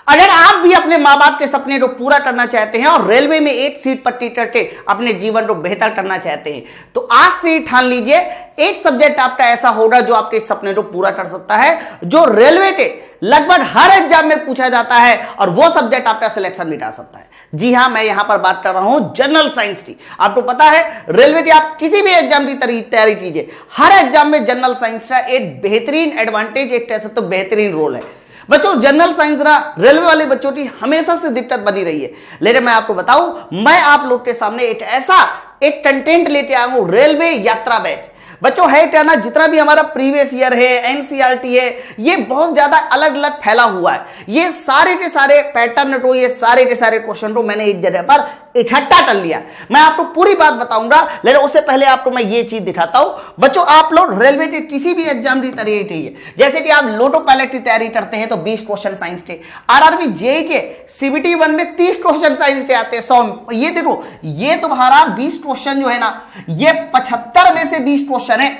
अगर आप भी अपने माँ बाप के सपने को पूरा करना चाहते हैं और रेलवे में एक सीट पट्टी करके अपने जीवन को बेहतर करना चाहते हैं तो आज से ही ठान लीजिए एक सब्जेक्ट आपका ऐसा होगा जो आपके सपने को पूरा कर सकता है, जो रेलवे के लगभग हर एग्जाम में पूछा जाता है और वो सब्जेक्ट आपका सिलेक्शन मिटा सकता है। जी हां, मैं यहां पर बात कर रहा हूं जनरल साइंस की। आपको पता है रेलवे की आप किसी भी एग्जाम की तैयारी कीजिए, हर एग्जाम में जनरल साइंस का एक बेहतरीन एडवांटेज, एक कह सकते हो बेहतरीन रोल है। बच्चों जनरल साइंस रेलवे वाले बच्चों की हमेशा से दिक्कत बनी रही है, लेकिन मैं आपको बताऊं, मैं आप लोग के सामने एक कंटेंट लेके आया हूं, रेलवे यात्रा बैच। बच्चों है क्या ना, जितना भी हमारा प्रीवियस ईयर है, एनसीईआरटी है, ये बहुत ज्यादा अलग अलग फैला हुआ है। ये सारे के सारे पैटर्न को, ये सारे के सारे क्वेश्चन को मैंने एक जगह पर इकट्ठा कर लिया। मैं आपको पूरी बात बताऊंगा, लेकिन उससे पहले आपको मैं ये चीज दिखाता हूं। बच्चों आप लोग रेलवे के किसी भी एग्जाम की तैयारी कीजिए, जैसे कि आप लोटो पायलट की तैयारी करते हैं तो 20 क्वेश्चन साइंस के, आरआरबी जेईई के सीबीटी 1 में 30 क्वेश्चन साइंस के आते हैं 100। ये देखो, ये तुम्हारा 20 क्वेश्चन जो है ना, ये 75 में से 20 क्वेश्चन है,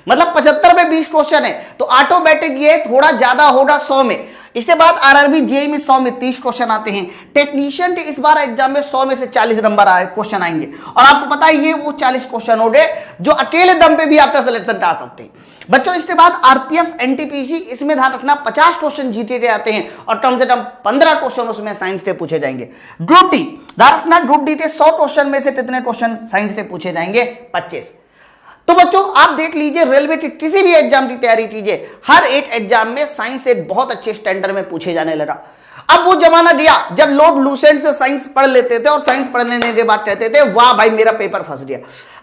मतलब 75 में 20 क्वेश्चन है, तो ऑटोमेटिक ये थोड़ा ज्यादा होगा 100 में। इसके बाद आरआरबी जेईई में 100 में 30 क्वेश्चन आते हैं। टेक्नीशियन के इस बार एग्जाम में 100 में से 40 नंबर क्वेश्चन आएंगे, और आपको पता है ये वो 40 क्वेश्चन हो गए जो अकेले दम पे भी आपका सिलेक्शन आ सकते हैं। बच्चों इसके बाद आरपीएफ एनटीपीसी, इसमें ध्यान रखना 50 क्वेश्चन जीके के आते हैं और कम से कम 15 क्वेश्चन उसमें साइंस के पूछे जाएंगे। ग्रुप डी, ध्यान रखना ग्रुप डी के 100 क्वेश्चन में से कितने क्वेश्चन साइंस के पूछे जाएंगे? 25। तो बच्चों आप देख लीजिए, रेलवे की किसी भी एग्जाम की तैयारी कीजिए, हर एक एग्जाम में साइंस एक बहुत अच्छे स्टैंडर्ड में पूछे जाने लगा। अब वो जमाना गया जब लोग लूसेंट से साइंस पढ़ लेते थे और साइंस पढ़ने के बाद कहते थे वाह भाई मेरा पेपर फंस गया।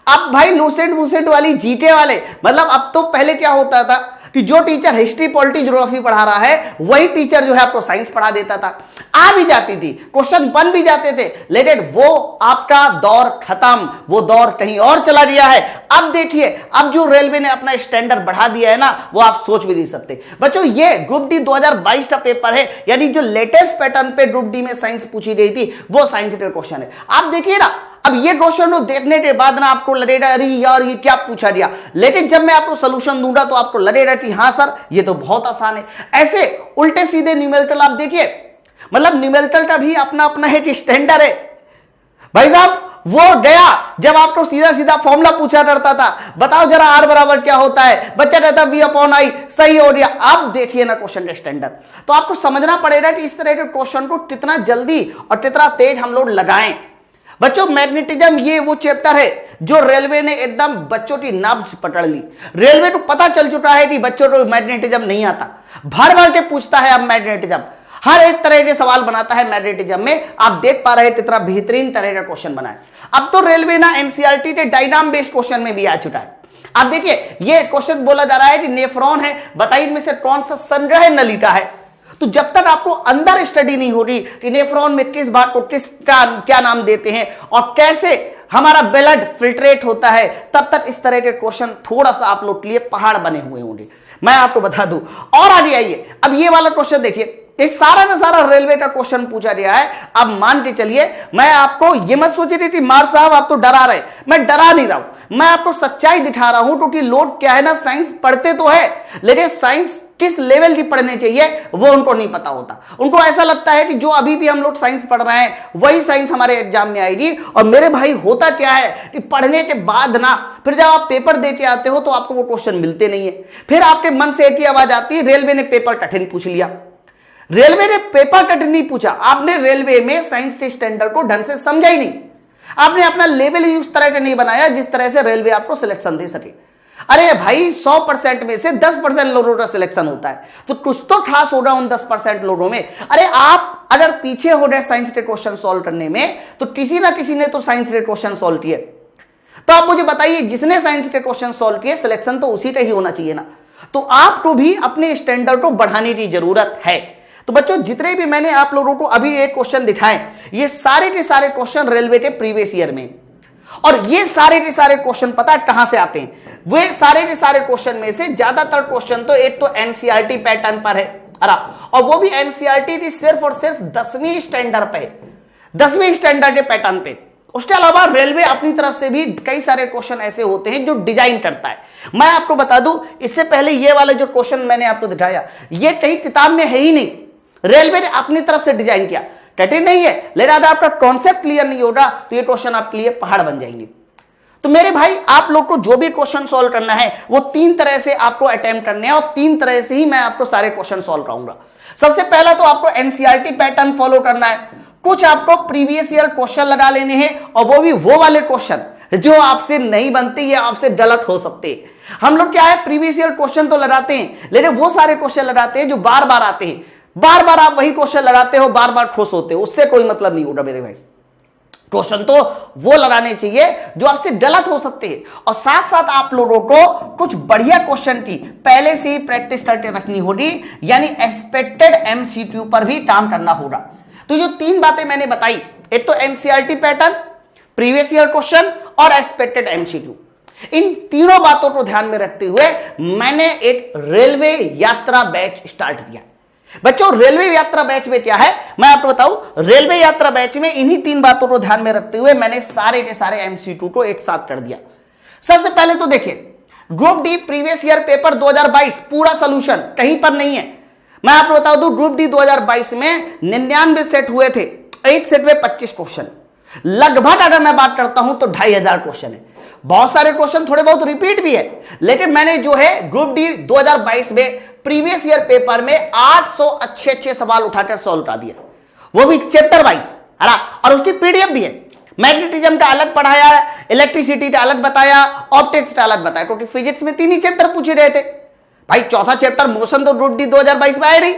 अब भाई लूसेंट वाली जीके वाले, मतलब अब तो पहले क्या होता था कि जो टीचर हिस्ट्री पॉलिटी ज्योग्राफी पढ़ा रहा है वही टीचर जो है आपको साइंस पढ़ा देता था। आ भी जाती थी, क्वेश्चन बन भी जाते थे, लेकिन वो आपका दौर खत्म, वो दौर कहीं और चला गया है। अब देखिए, अब जो रेलवे ने अपना स्टैंडर्ड बढ़ा दिया है ना, वो आप सोच भी नहीं सकते। बच्चों ये ग्रुप डी 2022 का पेपर है, यानी जो लेटेस्ट पैटर्न पे ग्रुप डी में साइंस पूछी गई थी वो साइंस के क्वेश्चन है। आप देखिए ना, अब ये क्वेश्चन को देखने के बाद ना आपको लगेगा अरे यार ये क्या पूछा गया, लेकिन जब मैं आपको सॉल्यूशन दूंगा तो आपको लगेगा कि हाँ सर ये तो बहुत आसान है। ऐसे उल्टे सीधे न्यूमेरिकल आप देखिए, मतलब न्यूमेरिकल का भी अपना अपना एक स्टैंडर्ड है भाई साहब। वो गया जब आपको सीधा सीधा फॉर्मूला पूछा करता था, बताओ जरा आर बराबर क्या होता है, बच्चा कहता वी अपॉन आई, सही हो गया। अब देखिए ना क्वेश्चन का स्टैंडर्ड, तो आपको समझना पड़ेगा कि इस तरह के क्वेश्चन को कितना जल्दी और कितना तेज हम लोग लगाएं। बच्चों मैग्नेटिज्म ये वो चैप्टर है जो रेलवे ने एकदम बच्चों की नाब्ज पकड़ ली। रेलवे को पता चल चुका है कि बच्चों को मैग्नेटिज्म नहीं आता, भर भर के पूछता है अब मैग्नेटिज्म, हर एक तरह के सवाल बनाता है मैग्नेटिज्म में। आप देख पा रहे हैं कितना बेहतरीन तरह का क्वेश्चन बना है। अब तो रेलवे ना एनसीईआरटी के डायनाम बेस्ड क्वेश्चन में भी आ चुका है। आप देखिए ये क्वेश्चन बोला जा रहा है कि नेफ्रॉन है, बताइए इनमें से कौन सा संग्रह नलिका है। तो जब तक आपको अंदर स्टडी नहीं हो रही कि नेफ्रॉन में किस बात को क्या नाम देते हैं और कैसे हमारा ब्लड फिल्ट्रेट होता है, तब तक इस तरह के क्वेश्चन थोड़ा सा आप लोग के लिए पहाड़ बने हुए होंगे, मैं आपको बता दूं। और आगे आइए, अब ये वाला क्वेश्चन देखिए, इस सारा का सारा रेलवे का क्वेश्चन पूछा गया है। अब मान के चलिए, मैं आपको ये मत सोचिए कि मार साहब आप तो डरा रहे, मैं डरा नहीं रहा हूं, मैं आपको सच्चाई दिखा रहा हूं। क्योंकि लोग क्या है ना, साइंस पढ़ते तो है लेकिन साइंस किस लेवल की पढ़ने चाहिए वो उनको नहीं पता होता। उनको ऐसा लगता है कि जो अभी भी हम लोग साइंस पढ़ रहे हैं वही साइंस हमारे एग्जाम में आएगी। और मेरे भाई होता क्या है कि पढ़ने के बाद ना फिर जब आप पेपर दे के आते हो तो आपको वो क्वेश्चन मिलते नहीं है। फिर आपके मन से एक ही आवाज आती है, रेलवे ने पेपर कठिन पूछ लिया। रेलवे ने पेपर कठिन नहीं पूछा, आपने रेलवे में साइंस के स्टैंडर्ड को ढंग से समझा ही नहीं। आपने अपना लेवल ही उस तरह का नहीं बनाया जिस तरह से रेलवे आपको सिलेक्शन दे सके। अरे भाई 100% में से 10% लोगों का सिलेक्शन होता है, तो कुछ तो खास होगा उन 10% लोगों में। अरे आप अगर पीछे हो गए साइंस के क्वेश्चन सॉल्व करने में, तो किसी ना किसी ने तो साइंस के क्वेश्चन सॉल्व किए। तो आप मुझे बताइए, जिसने साइंस के क्वेश्चन सॉल्व किए सिलेक्शन तो उसी का ही होना चाहिए ना। तो आपको भी अपने स्टैंडर्ड को बढ़ाने की जरूरत है। तो बच्चों जितने भी मैंने आप लोगों को अभी एक क्वेश्चन दिखाए, ये सारे के सारे क्वेश्चन रेलवे के प्रीवियस ईयर में, और ये सारे के सारे क्वेश्चन पता है कहां से आते हैं? वे सारे के सारे क्वेश्चन में से ज्यादातर क्वेश्चन तो एक तो एनसीईआरटी पैटर्न पर है, और वो भी एनसीईआरटी की सिर्फ और सिर्फ 10वीं स्टैंडर्ड पे, 10वीं स्टैंडर्ड के पैटर्न पे। उसके अलावा रेलवे अपनी तरफ से भी कई सारे क्वेश्चन ऐसे होते हैं जो डिजाइन करता है। मैं आपको बता दूं, इससे पहले ये वाले जो क्वेश्चन मैंने आपको दिखाया, ये कहीं किताब में है ही नहीं। रेलवे ने अपनी तरफ से डिजाइन किया, कठिन नहीं है, लेकिन अगर आपका कॉन्सेप्ट क्लियर नहीं होगा तो ये क्वेश्चन आपके लिए पहाड़ बन जाएंगे। तो मेरे भाई आप लोग को जो भी क्वेश्चन सॉल्व करना है वो 3 तरह से आपको अटेम्प्ट करने हैं और 3 तरह से ही मैं आपको सारे क्वेश्चन सॉल्व कराऊंगा। सबसे पहला तो आपको एनसीईआरटी पैटर्न फॉलो करना है, कुछ आपको प्रीवियस ईयर क्वेश्चन लगा लेने हैं और वो भी वो वाले क्वेश्चन जो आपसे नहीं बनते या आपसे गलत हो सकते हैं। हम लोग क्या है, प्रीवियस ईयर क्वेश्चन तो लगाते हैं लेकिन वो सारे क्वेश्चन लगाते हैं जो बार बार आते हैं। बार बार आप वही क्वेश्चन लगाते हो, बार बार खुश होते हो, उससे कोई मतलब नहीं होगा मेरे भाई। क्वेश्चन तो वो लगाने चाहिए जो आपसे गलत हो सकते हैं और साथ साथ आप लोगों को कुछ बढ़िया क्वेश्चन की पहले से ही प्रैक्टिस करके रखनी होगी, यानी एक्सपेक्टेड एमसीक्यू पर भी काम करना होगा। तो जो 3 बातें मैंने बताई, एक तो NCERT pattern, previous year question और एक्सपेक्टेड एमसीक्यू, इन तीनों बातों को ध्यान में रखते हुए मैंने एक रेलवे यात्रा बैच स्टार्ट किया। बच्चों रेलवे यात्रा बैच में क्या है मैं आपको बताऊं, रेलवे यात्रा बैच में इन्हीं 3 बातों को ध्यान में रखते हुए मैंने सारे के सारे एमसीक्यू को एक साथ कर दिया। सबसे पहले तो देखिए, group D previous year paper 2022 पूरा सोल्यूशन कहीं पर नहीं है। मैं आपको बता दूं, ग्रुप डी 2022 में 99 सेट हुए थे, 1 सेट में 25 क्वेश्चन, लगभग अगर मैं बात करता हूं तो 2500 क्वेश्चन है। बहुत सारे क्वेश्चन थोड़े बहुत रिपीट भी है, लेकिन मैंने जो है ग्रुप डी 2022 में प्रीवियस ईयर पेपर में 800 अच्छे सवाल उठाकर सॉल्व करा दिया, वो भी चैप्टर वाइज, और उसकी पीडीएफ भी है। मैग्नेटिज्म का अलग पढ़ाया, इलेक्ट्रिसिटी का अलग बताया, ऑप्टिक्स का अलग बताया, क्योंकि फिजिक्स में 3 ही चैप्टर पूछे रहे थे भाई। चौथा चैप्टर मोशन तो ग्रुप डी 2022 में आया नहीं।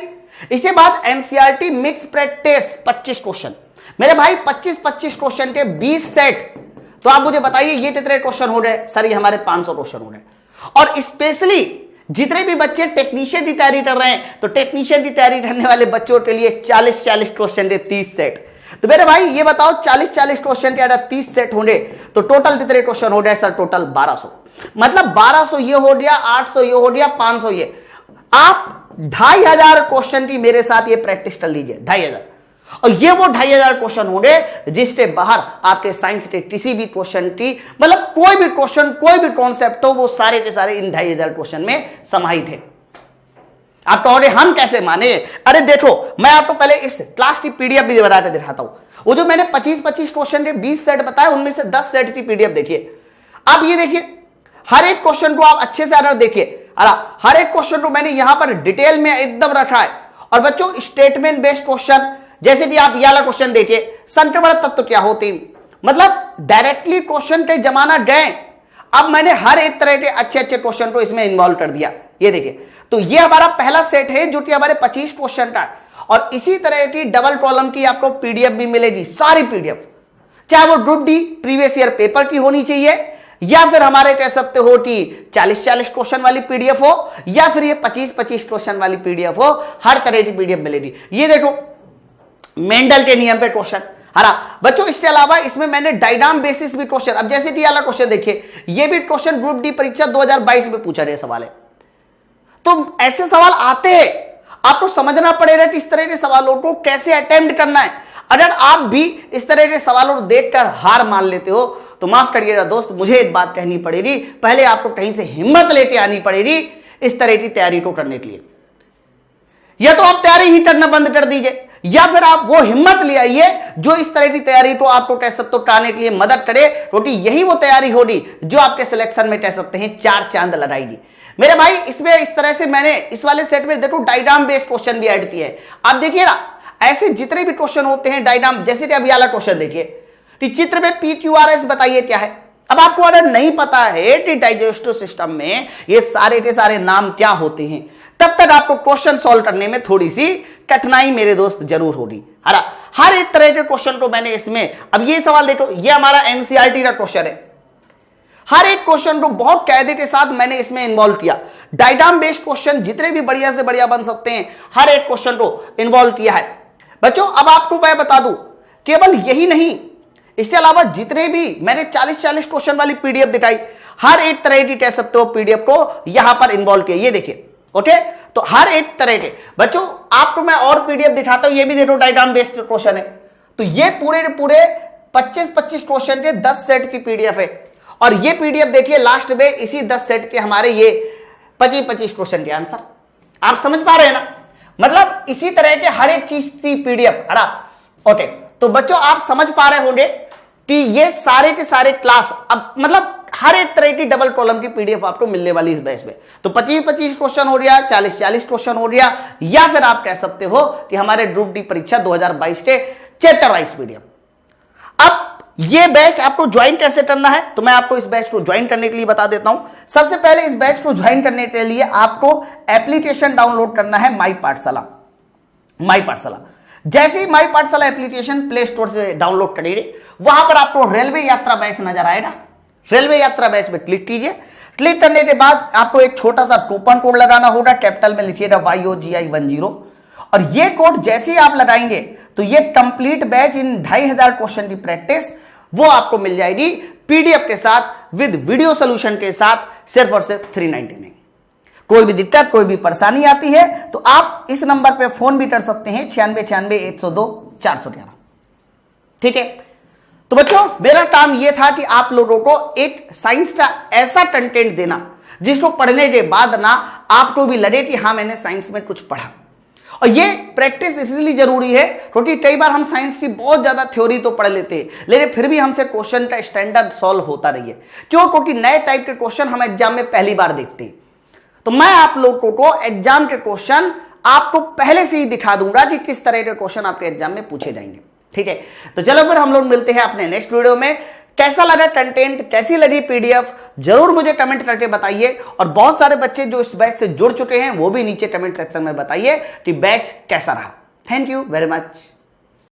इसके बाद एनसीईआरटी मिक्स प्रैक्टिस 25 क्वेश्चन, मेरे भाई 25 क्वेश्चन के 20 सेट। तो आप मुझे बताइए ये कितने क्वेश्चन हो रहे? सर ये हमारे 500 क्वेश्चन हो रहे। और स्पेशली जितने भी बच्चे टेक्नीशियन की तैयारी कर रहे हैं, तो टेक्नीशियन की तैयारी करने वाले बच्चों के लिए 40 क्वेश्चन के 30 सेट। तो मेरे भाई ये बताओ 40 क्वेश्चन के अगर 30 सेट होंगे तो टोटल कितने क्वेश्चन हो गए? Sir total 1200। मतलब 1200 ये हो गया, 800 ये हो गया, 500 ये। आप 2500 क्वेश्चन की मेरे साथ ये प्रैक्टिस कर लीजिए, 2500। और ये वो 2500 क्वेश्चन होंगे जिसके बाहर आपके साइंस के किसी भी क्वेश्चन की, मतलब कोई भी क्वेश्चन, कोई भी कॉन्सेप्ट हो, वो सारे के सारे इन 2500 क्वेश्चन में समाहित है। आप कहोगे हम कैसे माने? अरे देखो, मैं आपको पहले इस क्लास की पीडीएफ भी बनाकर दिखाता हूं। वो जो मैंने 25 क्वेश्चन के 20 सेट बताए, उनमें से 10 सेट की पीडीएफ देखिए। आप ये देखिए, हर एक क्वेश्चन को आप अच्छे से अगर देखिए, हर एक क्वेश्चन को मैंने यहां पर डिटेल में एकदम रखा है। और बच्चों स्टेटमेंट बेस्ड क्वेश्चन, जैसे कि आप ये वाला क्वेश्चन देखिए, संक्रमण तत्व क्या होते हैं, मतलब डायरेक्टली क्वेश्चन के जमाना गए। अब मैंने हर एक तरह के अच्छे क्वेश्चन को इसमें इन्वॉल्व कर दिया। ये देखिए, तो ये हमारा पहला सेट है जो कि हमारे 25 क्वेश्चन का है। और इसी तरह की डबल कॉलम की आपको पीडीएफ भी मिलेगी, सारी पीडीएफ, चाहे वो group D previous year paper की होनी चाहिए, या फिर हमारे कह सकते हो कि 40 क्वेश्चन वाली पीडीएफ हो, या फिर ये 25 क्वेश्चन वाली पीडीएफ हो, हर तरह की पीडीएफ मिलेगी। ये देखो मेंडल के नियम पे क्वेश्चन, बच्चों इसके अलावा इसमें मैंने डायग्राम बेसिस भी क्वेश्चन, अब जैसे कि वाला क्वेश्चन देखिए, ये भी क्वेश्चन ग्रुप डी परीक्षा 2022 में पूछा गया सवाल है। तो ऐसे सवाल आते हैं, आपको समझना पड़ेगा कि इस तरह के सवालों को कैसे अटेम्प्ट करना है। अगर आप भी इस तरह के सवालों को देखकर हार मान लेते हो तो माफ करिएगा दोस्त, मुझे एक बात कहनी पड़ेगी, पहले आपको कहीं से हिम्मत लेके आनी पड़ेगी इस तरह की तैयारी को करने के लिए। या तो आप तैयारी ही करना बंद कर दीजिए, या फिर आप वो हिम्मत ले आइए जो इस तरह की तैयारी को आपको कह सकते हो कराने के लिए मदद करे, क्योंकि यही वो तैयारी होगी जो आपके सिलेक्शन में कह सकते हैं 4 चांद लगाएगी। मेरे भाई इसमें इस तरह से मैंने इस वाले सेट में देखो डायग्राम बेस्ड क्वेश्चन भी ऐड किए हैं। आप देखिए ना, ऐसे जितने भी क्वेश्चन होते हैं डायग्राम, जैसे कि अभी वाला क्वेश्चन देखिए कि चित्र में PQRS बताइए क्या है। अब आपको अगर नहीं पता है कि डाइजेस्टिव सिस्टम में ये सारे के सारे नाम क्या होते हैं, तब तक आपको क्वेश्चन सॉल्व करने में थोड़ी सी कठिनाई मेरे दोस्त जरूर होगी। हर एक तरह के क्वेश्चन को मैंने इसमें, अब ये सवाल देखो, ये हमारा एनसीईआरटी का क्वेश्चन है। हर एक क्वेश्चन को बहुत कायदे के साथ मैंने इसमें इन्वॉल्व किया। डायग्राम बेस्ड क्वेश्चन जितने भी बढ़िया से बढ़िया बन सकते हैं, हर एक क्वेश्चन को इन्वॉल्व किया है। बच्चों अब आपको मैं बता दूं, केवल यही नहीं, इसके अलावा जितने भी मैंने 40 क्वेश्चन वाली पीडीएफ दिखाई, हर एक तरह की कह सकते हो पीडीएफ को यहां पर इन्वॉल्व किया। ये देखिए, ओके, तो हर एक तरह के बच्चों आपको मैं और पीडीएफ दिखाता हूं। ये भी देखो डायग्राम बेस्ड क्वेश्चन है। तो ये पूरे 25 क्वेश्चन के 10 सेट की पीडीएफ है। और ये पीडीएफ देखिए लास्ट में इसी 10 सेट के हमारे ये 25 क्वेश्चन के आंसर। आप समझ पा रहे हैं ना? मतलब इसी तरह के हर एक चीज की पीडीएफ। ओके, तो बच्चों आप समझ पा रहे होंगे कि ये सारे के सारे क्लास अब मतलब हर एक तरह की डबल कॉलम की पीडीएफ आपको मिलने वाली इस बैच में। तो 25-25 क्वेश्चन हो गया, 40-40 क्वेश्चन हो गया, या फिर आप कह सकते हो कि हमारे ग्रुप डी परीक्षा 2022 के चैप्टर वाइज पीडीएफ। अब ये बैच आपको ज्वाइन कैसे करना है, तो मैं आपको इस बैच को ज्वाइन करने के लिए बता देता हूं। सबसे पहले इस बैच को ज्वाइन करने के लिए आपको एप्लीकेशन डाउनलोड करना है माई पाठशाला। जैसे ही माई पाठशाला एप्लीकेशन प्ले स्टोर से डाउनलोड करेंगे, वहां पर आपको रेलवे यात्रा बैच नजर आएगा। रेलवे यात्रा बैच पे क्लिक कीजिए। क्लिक करने के बाद आपको एक छोटा सा कूपन कोड लगाना होगा, कैपिटल में लिखिएगा YOGI10, और ये कोड जैसे ही आप लगाएंगे तो ये कंप्लीट बैच इन 2500 क्वेश्चन की प्रैक्टिस वो आपको मिल जाएगी पीडीएफ के साथ विद वीडियो सोल्यूशन के साथ, सिर्फ और सिर्फ 399। कोई भी दिक्कत, कोई भी परेशानी आती है तो आप इस नंबर पे फोन भी कर सकते हैं, 9696-102-411। ठीक है, तो बच्चों मेरा काम यह था कि आप लोगों को एक साइंस का ऐसा कंटेंट देना जिसको पढ़ने के बाद ना आपको भी लगे कि हाँ मैंने साइंस में कुछ पढ़ा। और ये प्रैक्टिस इसलिए जरूरी है क्योंकि कई बार हम साइंस की बहुत ज्यादा थ्योरी तो पढ़ लेते हैं, लेकिन फिर भी हमसे क्वेश्चन का स्टैंडर्ड सॉल्व होता रही है। क्यों? क्योंकि नए टाइप के क्वेश्चन हम एग्जाम में पहली बार देखते हैं। तो मैं आप लोगों को एग्जाम के क्वेश्चन आपको पहले से ही दिखा दूंगा कि किस तरह के क्वेश्चन आपके एग्जाम में पूछे जाएंगे। ठीक है, तो चलो फिर हम लोग मिलते हैं अपने नेक्स्ट वीडियो में। कैसा लगा कंटेंट, कैसी लगी पीडीएफ, जरूर मुझे कमेंट करके बताइए। और बहुत सारे बच्चे जो इस बैच से जुड़ चुके हैं वो भी नीचे कमेंट सेक्शन में बताइए कि बैच कैसा रहा। Thank you very much.